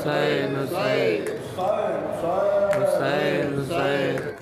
हुसैन हुसैन हुसैन हुसैन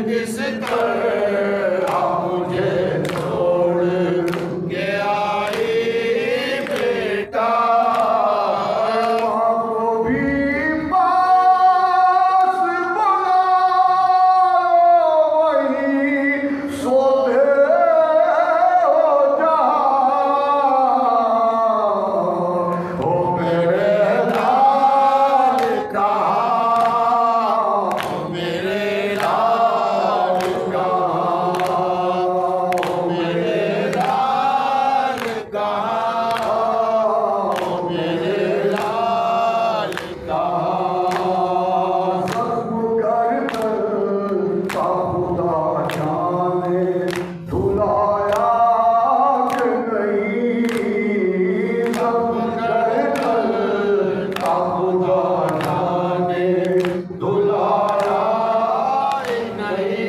किस तरह मुझे छोड़ के आई बेटा, को भी पास बुलाओ वही सोते हो जाओ। ओ मेरे लाल का, मेरे लाल का, मेरे लाल का, मेरे लाल का। सब कर का खुदा जाने धुलाया कि नहीं। सब कर का खुदा जाने धुलाया नहीं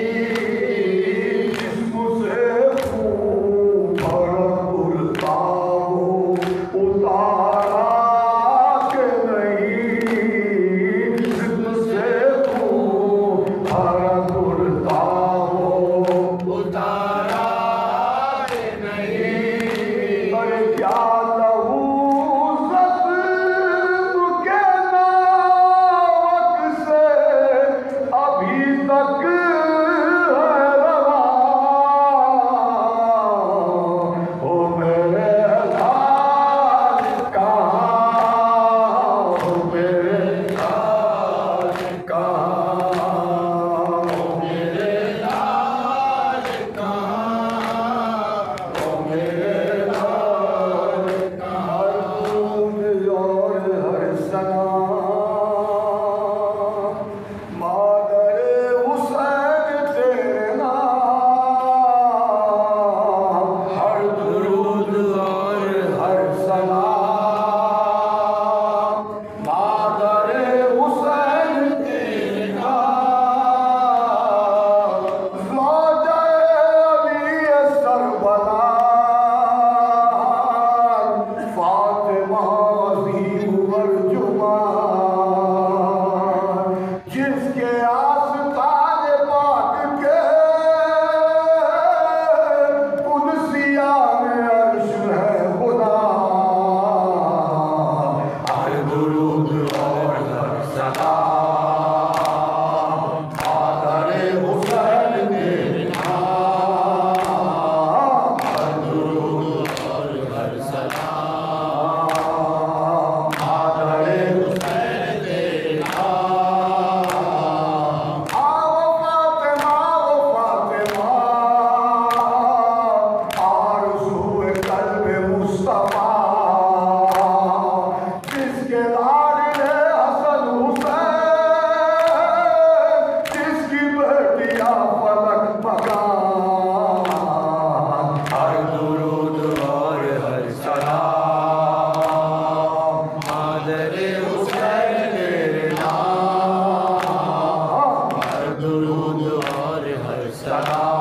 जिसमुझे खून भरपूरता हो उतारा कि नहीं। जिसमुझे खून भरपूरता हो उतारा नहीं। अरे क्या लहू ज़ख्म के नावक से अभी तक है रवा। ओ मेरे लाल का, ओ मेरे लाल का, मेरे लाल का, मेरे लाल का। हर बूंद और हर सना मादरे हुसैन तेरे नाम। हर दुरूद और हर सलाम मादरे हुसैन तेरे नाम। ज़ौजाए अली सरबला फातिमा अज़ीम अर्जुमान, जिसके आस्तान पाक के कुदसिया में अर्श है खुदा। हर दुरूद और हर सलाम मादरे हुसैन तेरे नाम। हर दुरूद और हर सलाम मादरे हुसैन तेरे नाम। आओ फातिमा, ओ फातिमा, आरज़ूए क़ल्ब मुस्तफ़ा, जिसके लाडले हसन हुसैन, जिसकी बेटियां फलक मकान। हर दुरूद और हर सलाम मादरे हुसैन तेरे नाम। हर दुरूद और हर सलाम